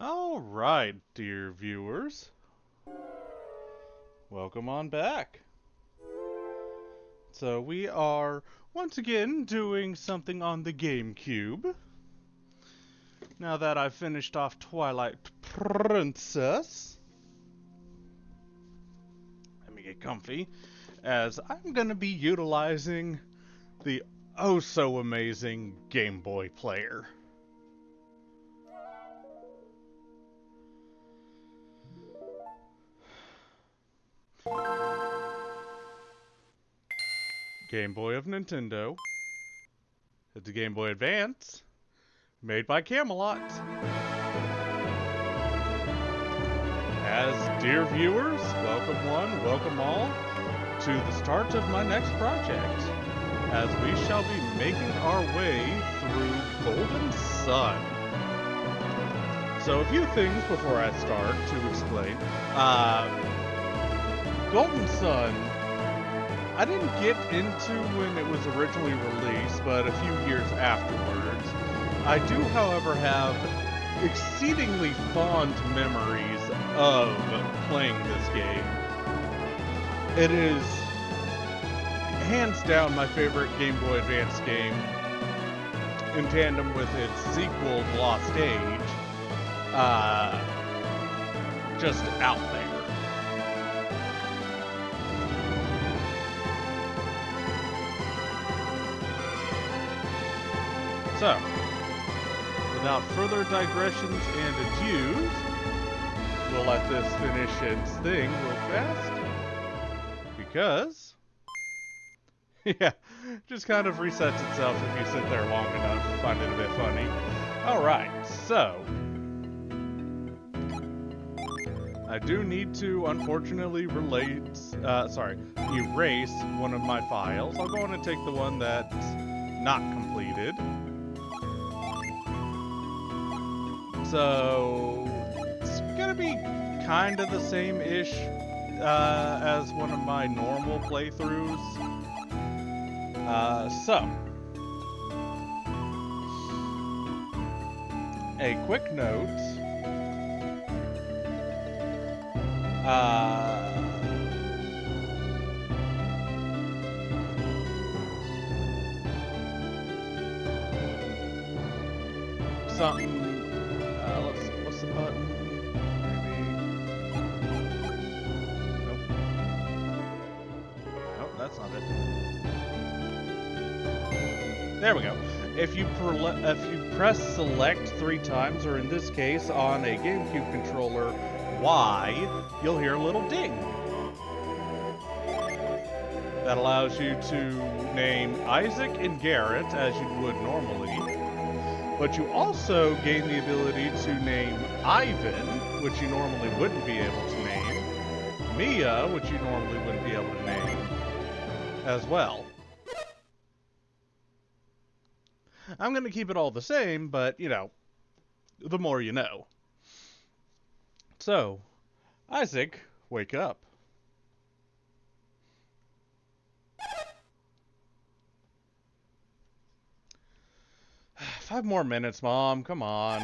Alright, dear viewers. Welcome on back. So we are once again doing something on the GameCube. Now that I've finished off Twilight Princess. Let me get comfy. As I'm going to be utilizing the oh so amazing Game Boy player. Game Boy of Nintendo. It's a Game Boy Advance, made by Camelot. As dear viewers, welcome one, welcome all, to the start of my next project, as we shall be making our way through Golden Sun. So a few things before I start to explain. Golden Sun, I didn't get into when it was originally released, but a few years afterwards. I do, however, have exceedingly fond memories of playing this game. It is hands down my favorite Game Boy Advance game, in tandem with its sequel, Lost Age. Just out there. So, without further digressions and adieus, we'll let this finish its thing real fast. Because, yeah, just kind of resets itself if you sit there long enough. Find it a bit funny. Alright, so, I do need to, unfortunately, erase one of my files. I'll go on and take the one that's not completed. So, it's gonna be kind of the same-ish as one of my normal playthroughs. So, a quick note. Something. Let's see. What's the button? Maybe. Nope. Nope, that's not it. There we go. If you press select 3 times, or in this case on a GameCube controller, Y, you'll hear a little ding. That allows you to name Isaac and Garrett as you would normally. But you also gain the ability to name Ivan, which you normally wouldn't be able to name, Mia, which you normally wouldn't be able to name, as well. I'm going to keep it all the same, but, you know, the more you know. So, Isaac, wake up. 5 more minutes, Mom. Come on.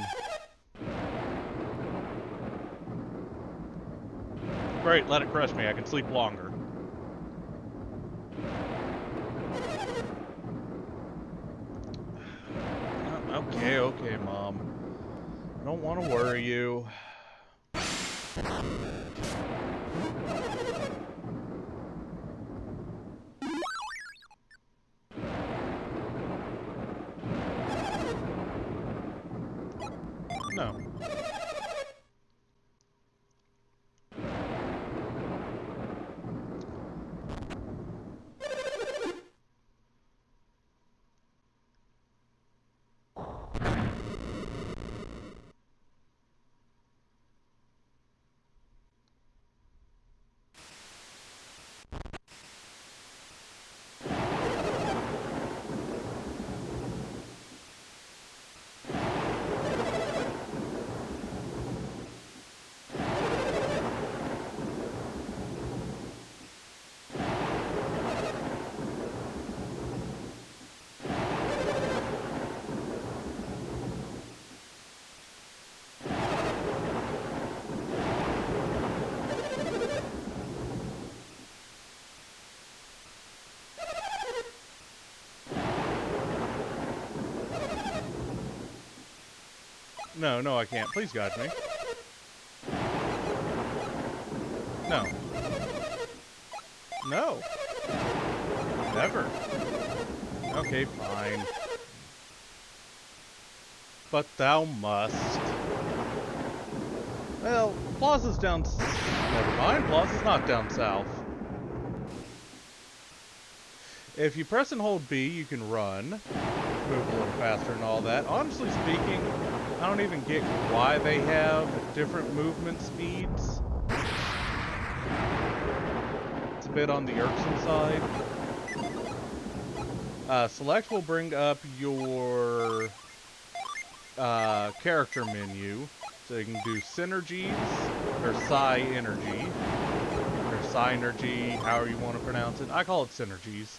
Great, let it crush me. I can sleep longer. Okay, Mom. I don't want to worry you. No. No, no, I can't. Please guide me. No. No. Never. Okay, fine. But thou must. Well, Plaza's down... Never mind, Plaza's not down south. If you press and hold B, you can run, move a little faster and all that. Honestly speaking, I don't even get why they have different movement speeds. It's a bit on the irksome side. Select will bring up your character menu. So you can do synergies, or psi energy, or synergy, however you want to pronounce it. I call it synergies.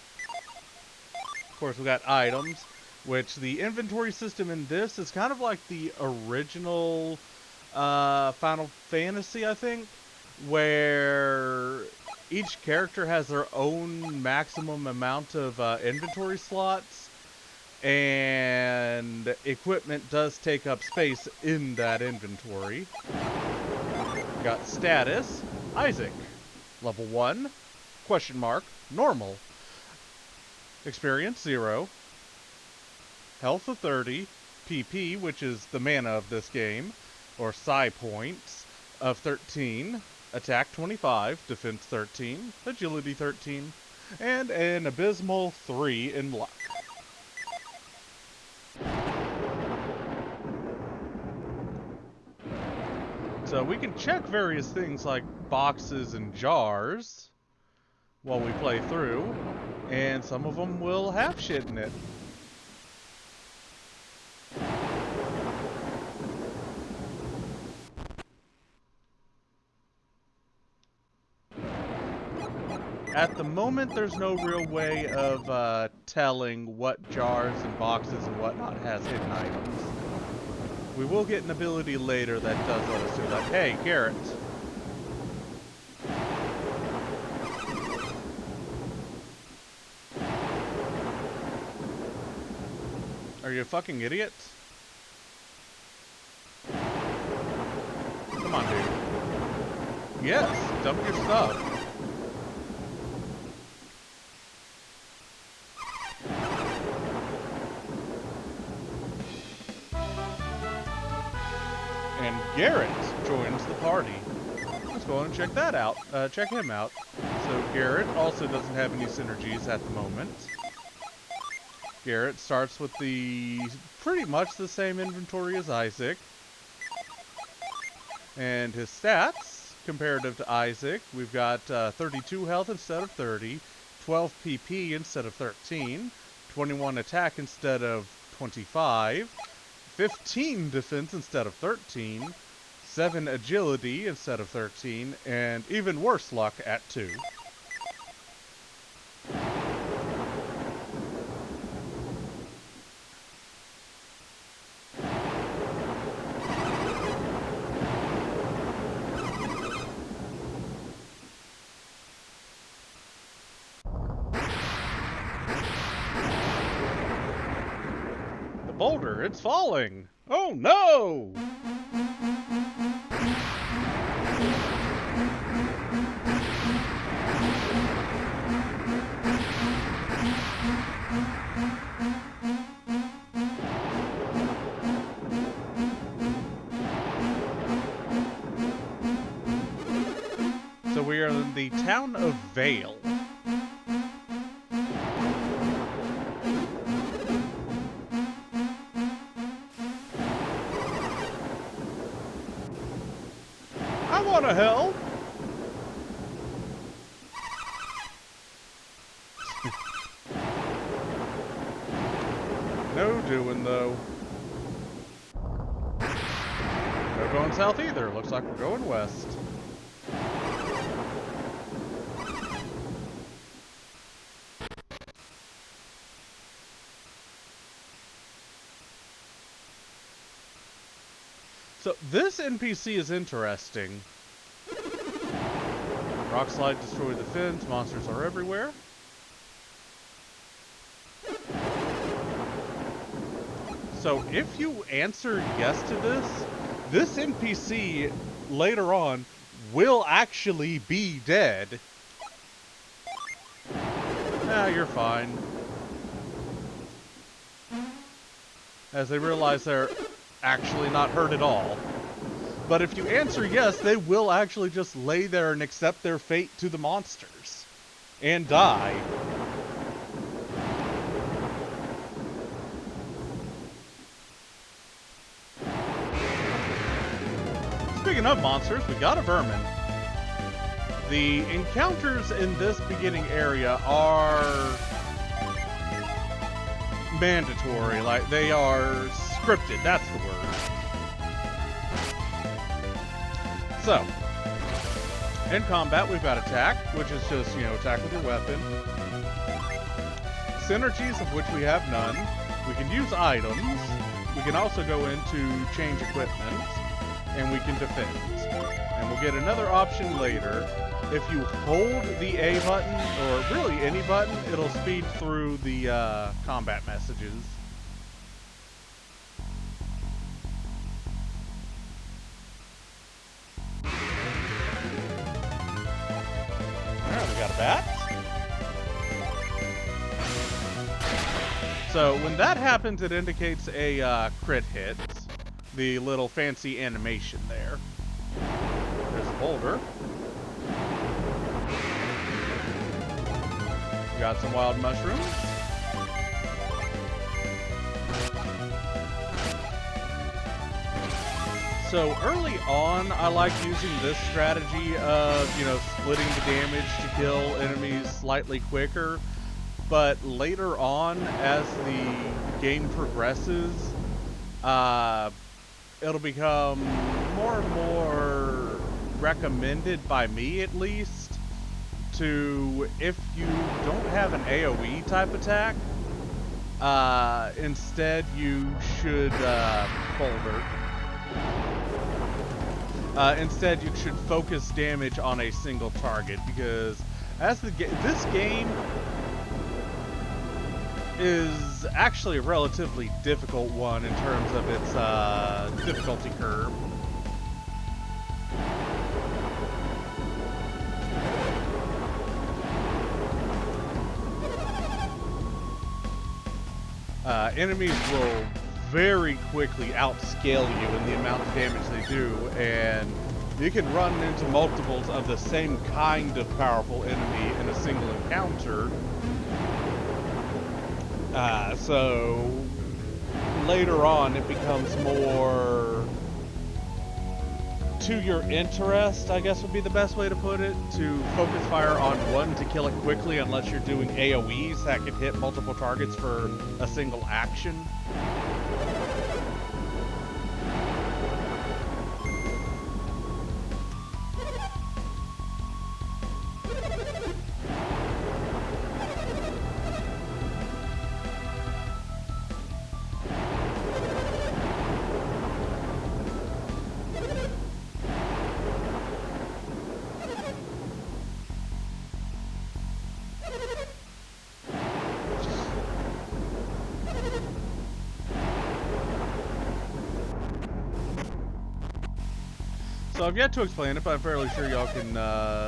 Of course, we got items, which the inventory system in this is kind of like the original Final Fantasy, I think, where each character has their own maximum amount of inventory slots. And equipment does take up space in that inventory. We got status, Isaac. Level 1, question mark, normal. Experience 0. Health of 30. PP, which is the mana of this game, or psi points, of 13. Attack 25, defense 13, agility 13, and an abysmal 3 in luck. So we can check various things like boxes and jars while we play through, and some of them will have shit in it. At the moment, there's no real way of telling what jars and boxes and whatnot has hidden items. We will get an ability later that does let us do that. Hey, Garrett. Are you a fucking idiot? Come on, dude. Yes, dump your stuff. And Garrett joins the party. Let's go and check that out. Check him out. So Garrett also doesn't have any synergies at the moment. Garrett starts with pretty much the same inventory as Isaac. And his stats, comparative to Isaac, we've got 32 health instead of 30, 12 PP instead of 13, 21 attack instead of 25, 15 defense instead of 13, 7 agility instead of 13, and even worse luck at 2. Boulder, it's falling! Oh no! So we are in the town of Vale. I want to help. No doing though. No going south either. Looks like we're going west. So this NPC is interesting. Rock slide, destroy the fence. Monsters are So if you answer yes to this NPC later on will actually be dead. Ah, you're fine. As they realize they're actually not hurt at all. But if you answer yes, they will actually just lay there and accept their fate to the monsters. And die. Speaking of monsters, we got a vermin. The encounters in this beginning area are mandatory, like they are scripted, that's the word. So, in combat we've got attack, which is just, you know, attack with your weapon. Synergies, of which we have none. We can use items. We can also go into change equipment. And we can defend. And we'll get another option later. If you hold the A button, or really any button, it'll speed through the combat messages. Alright, we got a bat. So when that happens, it indicates a crit hit. The little fancy animation there. There's a boulder. Got some wild mushrooms. So early on, I like using this strategy of, you know, splitting the damage to kill enemies slightly quicker. But later on, as the game progresses, it'll become more and more recommended by me, at least, to, if you don't have an AoE type attack, instead you should, instead you should focus damage on a single target, because as this game is actually a relatively difficult one in terms of its difficulty curve. Enemies will very quickly outscale you in the amount of damage they do, and you can run into multiples of the same kind of powerful enemy in a single encounter. So later on it becomes more to your interest, I guess would be the best way to put it, to focus fire on one to kill it quickly, unless you're doing AoEs that can hit multiple targets for a single action. So I've yet to explain it, but I'm fairly sure y'all can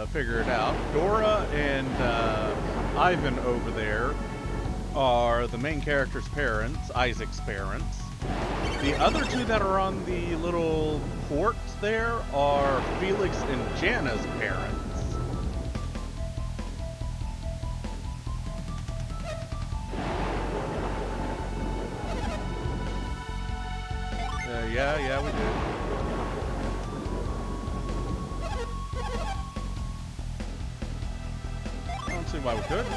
figure it out. Dora and Ivan over there are the main character's parents, Isaac's parents. The other two that are on the little fort there are Felix and Jana's parents. Yeah, we did. I don't see why we couldn't.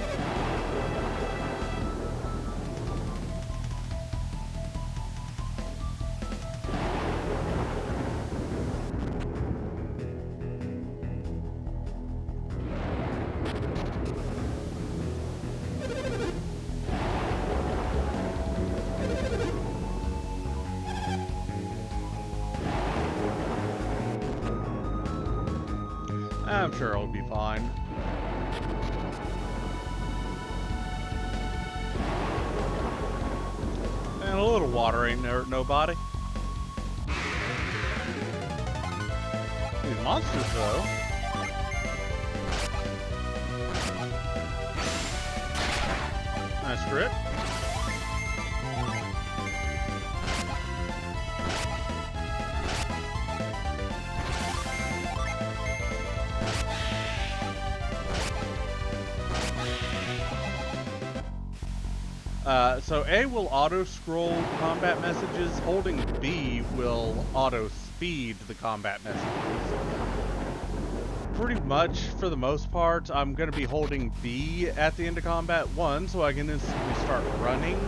I'm sure it'll be fine. And a little water ain't hurt nobody. These monsters, though. Nice crit. So A will auto-scroll combat messages, holding B will auto-speed the combat messages. Pretty much, for the most part, I'm going to be holding B at the end of combat, 1, so I can instantly start running,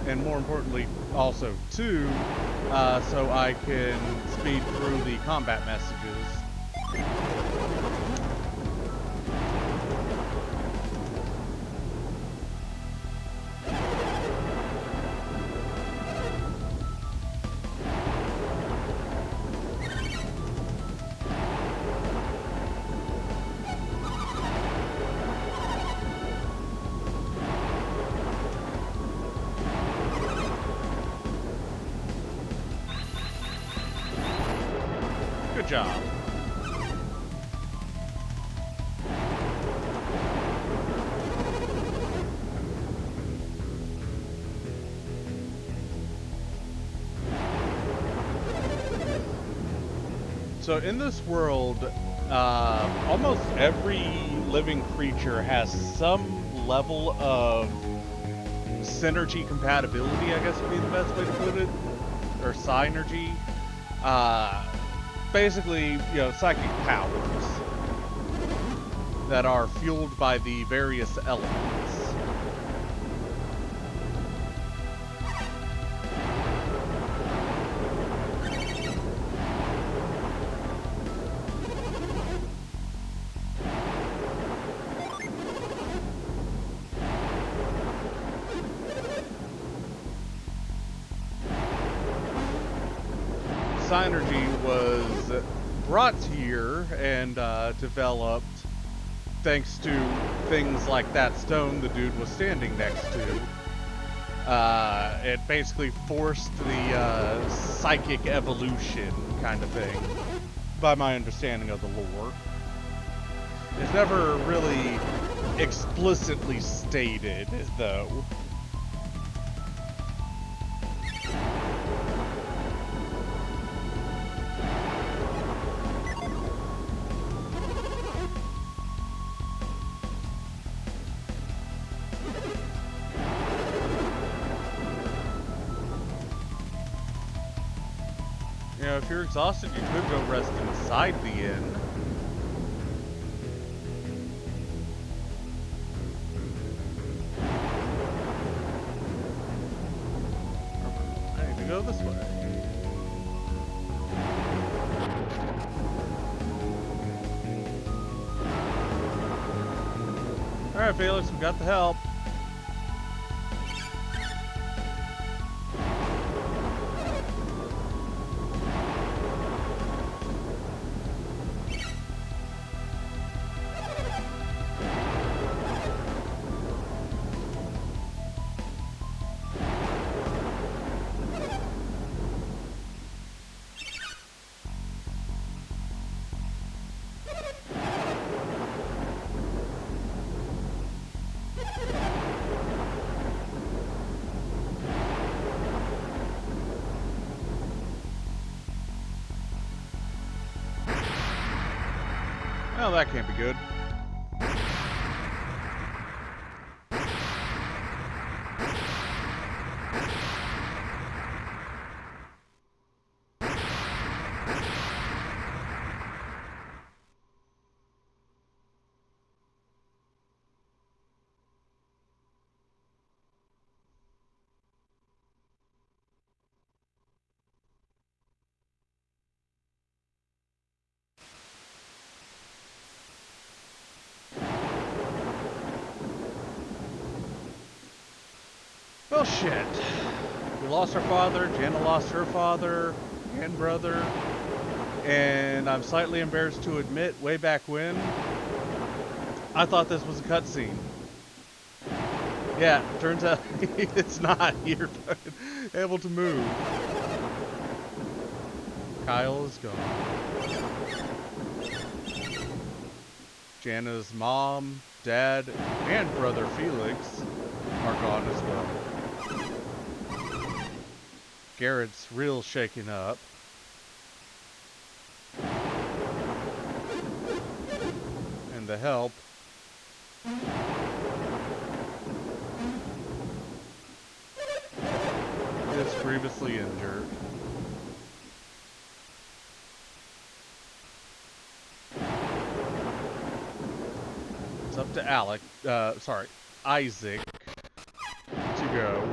and more importantly, also 2, so I can speed through the combat messages. Good job. So in this world, almost every living creature has some level of synergy compatibility, I guess would be the best way to put it, or synergy. Basically, you know, psychic powers that are fueled by the various elements. Synergy was brought here and developed thanks to things like that stone the dude was standing next to. It basically forced the psychic evolution kind of thing, by my understanding of the lore. It's never really explicitly stated, though. You know, if you're exhausted, you could go rest inside the inn. I need to go this way. Alright, Felix, we got the help. Well, that can't be good. Well, shit. We lost our father, Jana lost her father and brother, and I'm slightly embarrassed to admit, way back when, I thought this was a cutscene. Yeah, turns out it's not. You're able to move. Kyle is gone. Jana's mom, dad, and brother Felix are gone as well. Garrett's real shaken up. And the help is grievously injured. It's up to Isaac to go.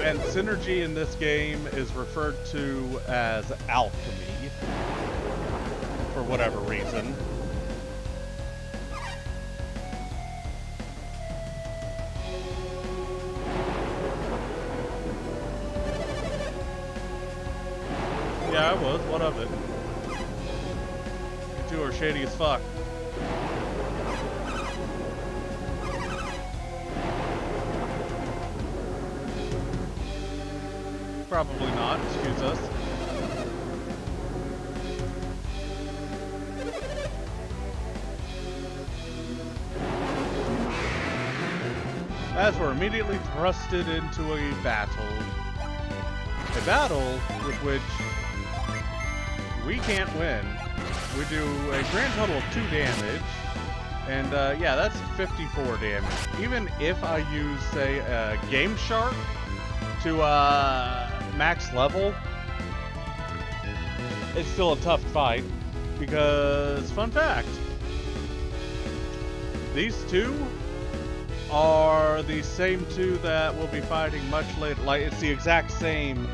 And synergy in this game is referred to as alchemy, for whatever reason. Yeah, I was. What of it? You two are shady as fuck. Probably not. Excuse us. As we're immediately thrusted into a battle. A battle with which we can't win. We do a grand total of 2 damage. And yeah, that's 54 damage. Even if I use, say, a Game Shark to max level, it's still a tough fight. Because, fun fact, these two are the same two that we'll be fighting much later. Like, it's the exact same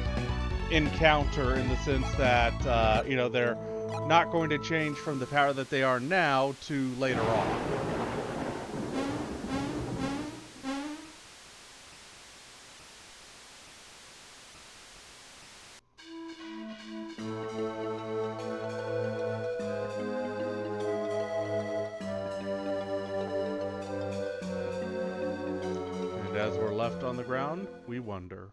encounter in the sense that, you know, they're not going to change from the power that they are now to later on. And as we're left on the ground, we wonder.